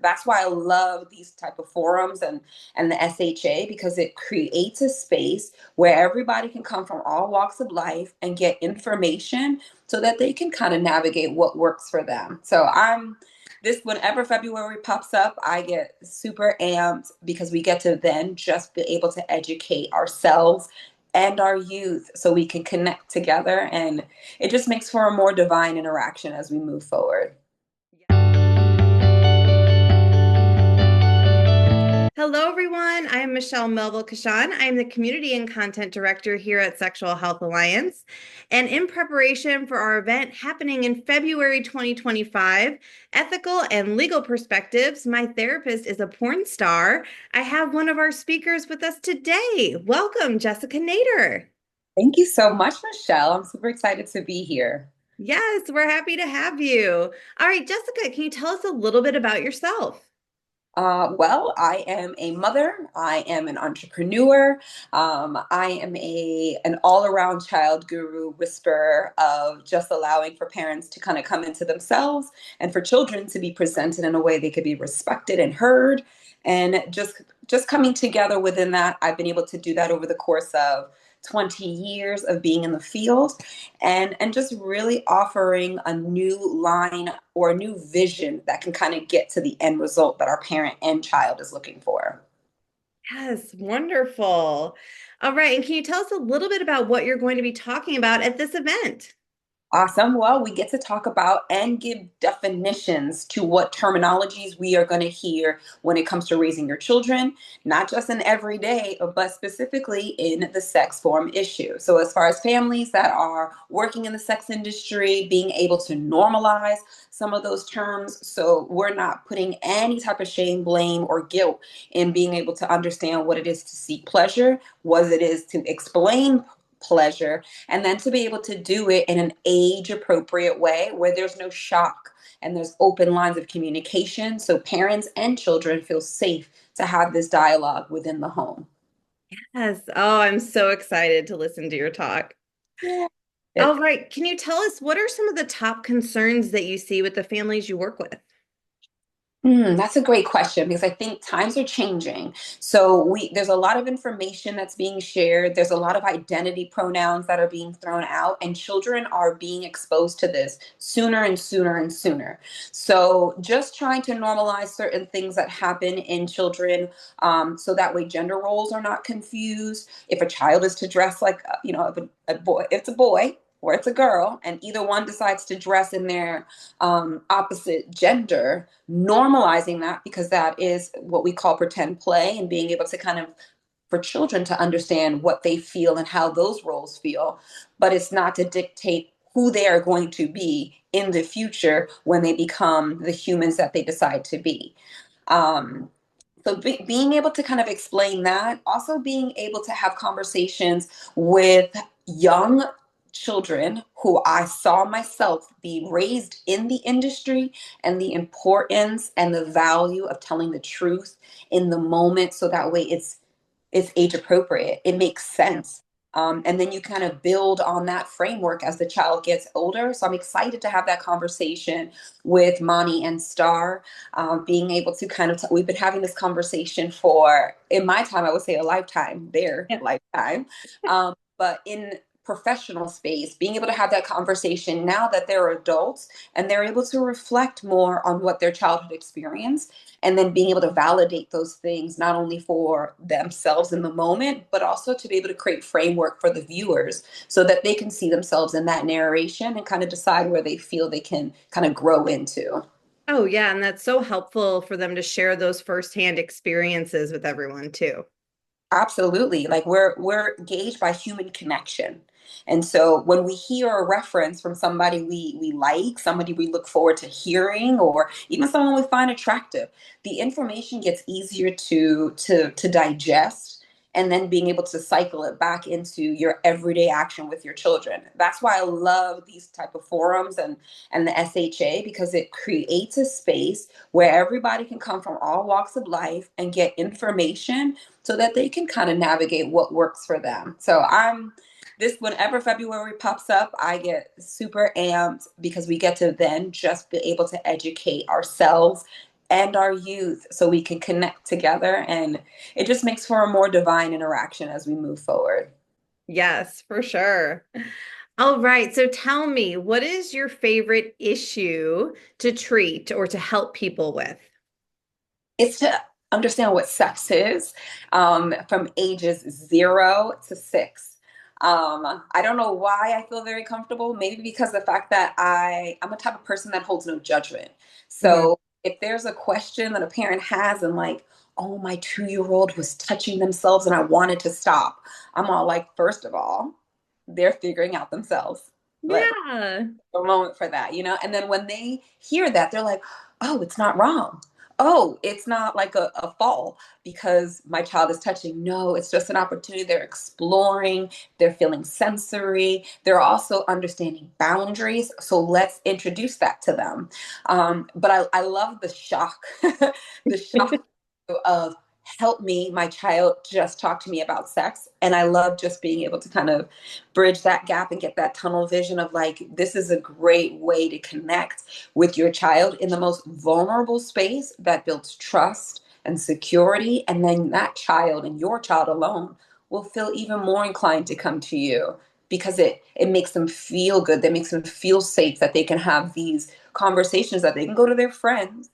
that's why I love these type of forums and the SHA, because it creates a space where everybody can come from all walks of life and get information so that they can kind of navigate what works for them. So I'm this whenever February pops up, I get super amped because we get to then just be able to educate ourselves and our youth so we can connect together, and it just makes for a more divine interaction as we move forward. Hello, everyone. I am Michelle Melville Kashan. I am the Community and Content Director here at Sexual Health Alliance. And in preparation for our event happening in February 2025, Ethical and Legal Perspectives, my therapist is a porn star. I have one of our speakers with us today. Welcome, Jessica Nader. Thank you so much, Michelle. I'm super excited to be here. Yes, we're happy to have you. All right, Jessica, can you tell us a little bit about yourself? Well, I am a mother. I am an entrepreneur. I am an all-around child guru whisperer of just allowing for parents to kind of come into themselves and for children to be presented in a way they could be respected and heard. And just coming together within that, I've been able to do that over the course of 20 years of being in the field, and just really offering a new line or a new vision that can kind of get to the end result that our parent and child is looking for. Yes, wonderful. All right. And can you tell us a little bit about what you're going to be talking about at this event? Awesome. Well, we get to talk about and give definitions to what terminologies we are going to hear when it comes to raising your children, not just in everyday, but specifically in the sex form issue. So, as far as families that are working in the sex industry, being able to normalize some of those terms, so we're not putting any type of shame, blame, or guilt in being able to understand what it is to seek pleasure, what it is to explain pleasure, and then to be able to do it in an age appropriate way where there's no shock and there's open lines of communication so parents and children feel safe to have this dialogue within the home. Yes. Oh, I'm so excited to listen to your talk. Yeah. All right. Can you tell us what are some of the top concerns that you see with the families you work with? That's a great question because I think times are changing. So there's a lot of information that's being shared. There's a lot of identity pronouns that are being thrown out, and children are being exposed to this sooner and sooner and sooner. So just trying to normalize certain things that happen in children, so that way gender roles are not confused. If a child is to dress like, if a boy, if it's a boy or it's a girl, and either one decides to dress in their opposite gender, normalizing that because that is what we call pretend play, and being able to kind of for children to understand what they feel and how those roles feel, but it's not to dictate who they are going to be in the future when they become the humans that they decide to be. Being able to kind of explain that, also being able to have conversations with young children who I saw myself be raised in the industry, and the importance and the value of telling the truth in the moment so that way it's age appropriate. It makes sense. And then you kind of build on that framework as the child gets older. So I'm excited to have that conversation with Mani and Star, being able to kind of, we've been having this conversation for, in my time, I would say a lifetime, their Yeah. lifetime. But in professional space, being able to have that conversation now that they're adults and they're able to reflect more on what their childhood experience, and then being able to validate those things not only for themselves in the moment but also to be able to create framework for the viewers so that they can see themselves in that narration and kind of decide where they feel they can kind of grow into. Oh, yeah. And that's so helpful for them to share those firsthand experiences with everyone too. Absolutely. Like we're gauged by human connection. And so when we hear a reference from somebody we like, somebody we look forward to hearing, or even someone we find attractive, the information gets easier to digest, and then being able to cycle it back into your everyday action with your children. That's why I love these type of forums and the SHA, because it creates a space where everybody can come from all walks of life and get information so that they can kind of navigate what works for them. So I'm this whenever February pops up, I get super amped because we get to then just be able to educate ourselves and our youth so we can connect together. And it just makes for a more divine interaction as we move forward. Yes, for sure. All right. So tell me, what is your favorite issue to treat or to help people with? It's to understand what sex is from ages 0 to 6. I don't know why I feel very comfortable. Maybe because the fact that I'm a type of person that holds no judgment. Mhm. So if there's a question that a parent has and like, oh, my 2-year-old was touching themselves and I wanted to stop, I'm all like, first of all, they're figuring out themselves. Like Yeah. a moment for that, you know? And then when they hear that, they're like, oh, it's not wrong. Oh, it's not like a fall because my child is touching. No, it's just an opportunity. They're exploring, they're feeling sensory, they're also understanding boundaries. So let's introduce that to them. But I love the shock, the shock of help me, my child just talked to me about sex. And I love just being able to kind of bridge that gap and get that tunnel vision of like, this is a great way to connect with your child in the most vulnerable space that builds trust and security. And then that child and your child alone will feel even more inclined to come to you because it makes them feel good. That makes them feel safe, that they can have these conversations, that they can go to their friends,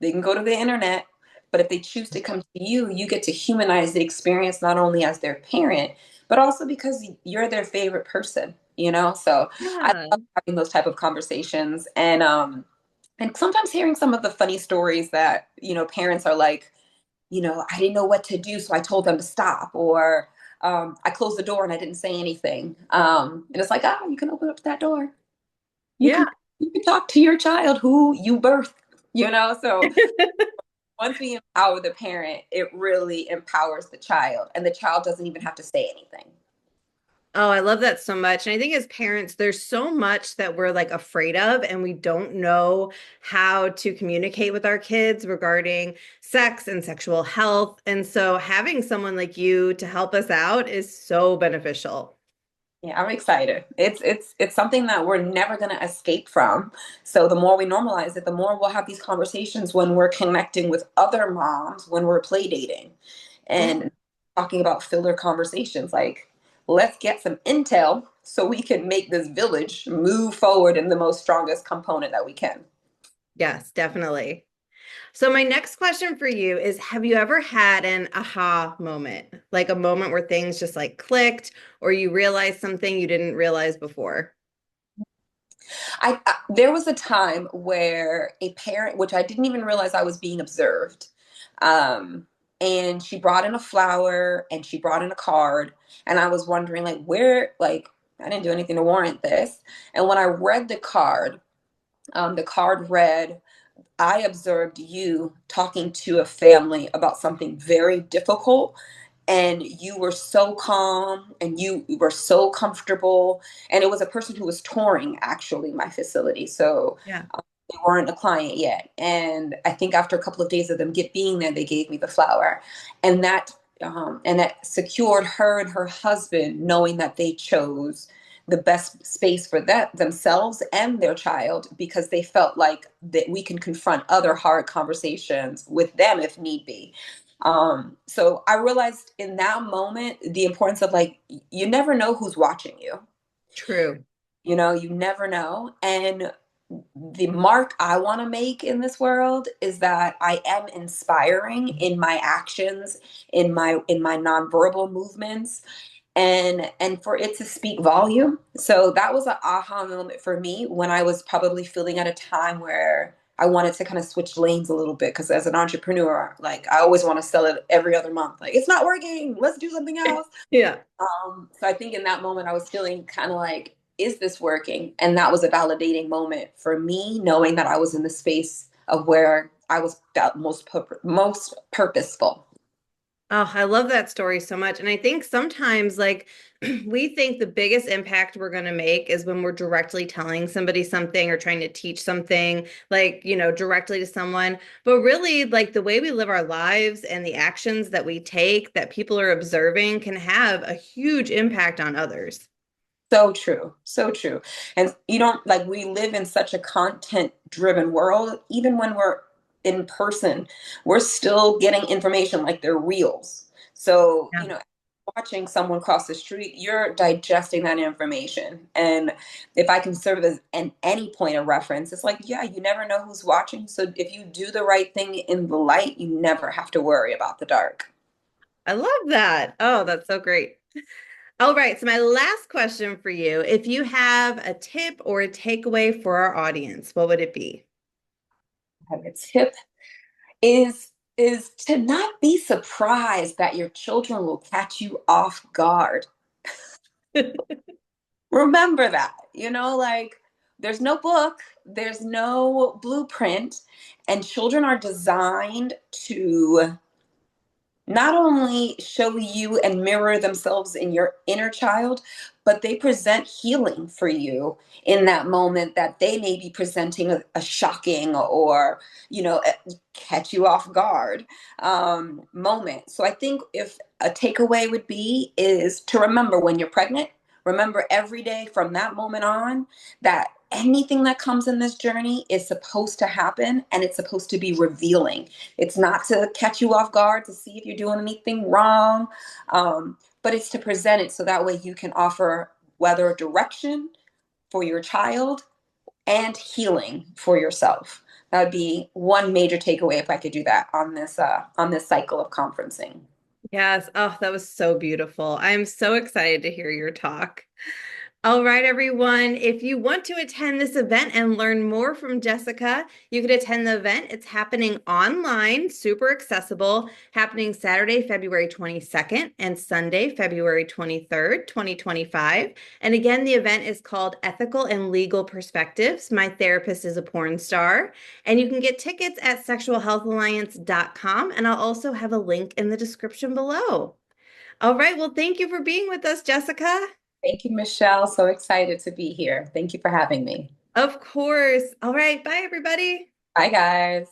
they can go to the internet, but if they choose to come to you, you get to humanize the experience not only as their parent, but also because you're their favorite person, you know? So I Yeah. love having those type of conversations and sometimes hearing some of the funny stories that, parents are like, I didn't know what to do, so I told them to stop, or I closed the door and I didn't say anything. And it's like, you can open up that door. You Yeah. can you can talk to your child who you birthed, so once we empower the parent, it really empowers the child, and the child doesn't even have to say anything. Oh, I love that so much. And I think as parents, there's so much that we're like afraid of, and we don't know how to communicate with our kids regarding sex and sexual health. And so having someone like you to help us out is so beneficial. Yeah, I'm excited. It's something that we're never going to escape from. So the more we normalize it, the more we'll have these conversations when we're connecting with other moms, when we're play dating Yeah. and talking about filler conversations. Like, let's get some intel so we can make this village move forward in the most strongest component that we can. Yes, definitely. So my next question for you is, have you ever had an aha moment? Like a moment where things just like clicked or you realized something you didn't realize before? There was a time where a parent, which I didn't even realize I was being observed, um, and she brought in a flower and she brought in a card, and I was wondering like where, like I didn't do anything to warrant this. And when I read the card read, I observed you talking to a family about something very difficult, and you were so calm and you were so comfortable. And it was a person who was touring actually my facility. So Yeah. they weren't a client yet. And I think after a couple of days of them being there, they gave me the flower. And that secured her and her husband, knowing that they chose the best space for themselves and their child, because they felt like that we can confront other hard conversations with them if need be. So I realized in that moment the importance of like, you never know who's watching you. True. You never know. And the mark I want to make in this world is that I am inspiring in my actions, in my nonverbal movements, and for it to speak volume. So that was an aha moment for me when I was probably feeling at a time where I wanted to kind of switch lanes a little bit, because as an entrepreneur, like I always want to sell it every other month. Like, it's not working. Let's do something else. Yeah. So I think in that moment I was feeling kind of like, is this working? And that was a validating moment for me, knowing that I was in the space of where I was felt most purposeful. Oh, I love that story so much. And I think sometimes, like, we think the biggest impact we're going to make is when we're directly telling somebody something or trying to teach something, like, directly to someone. But really, like, the way we live our lives and the actions that we take that people are observing can have a huge impact on others. So true. So true. And you don't like, we live in such a content driven world, even when we're in person, we're still getting information like they're reels. So, Yeah. watching someone cross the street, you're digesting that information. And if I can serve as any point of reference, it's like, yeah, you never know who's watching. So if you do the right thing in the light, you never have to worry about the dark. I love that. Oh, that's so great. All right. So, my last question for you, if you have a tip or a takeaway for our audience, what would it be? A tip is to not be surprised that your children will catch you off guard. Remember that, like there's no book, there's no blueprint, and children are designed to not only show you and mirror themselves in your inner child, but they present healing for you in that moment that they may be presenting a shocking or, catch you off guard moment. So I think if a takeaway would be is to remember when you're pregnant, remember every day from that moment on that anything that comes in this journey is supposed to happen and it's supposed to be revealing. It's not to catch you off guard to see if you're doing anything wrong, but it's to present it so that way you can offer whether direction for your child and healing for yourself. That would be one major takeaway if I could do that on this cycle of conferencing. Yes. Oh, that was so beautiful. I'm so excited to hear your talk. All right, everyone. If you want to attend this event and learn more from Jessica, you can attend the event. It's happening online, super accessible, happening Saturday, February 22nd and Sunday, February 23rd, 2025. And again, the event is called Ethical and Legal Perspectives. My therapist is a porn star. And you can get tickets at sexualhealthalliance.com. And I'll also have a link in the description below. All right. Well, thank you for being with us, Jessica. Thank you, Michelle. So excited to be here. Thank you for having me. Of course. All right. Bye, everybody. Bye, guys.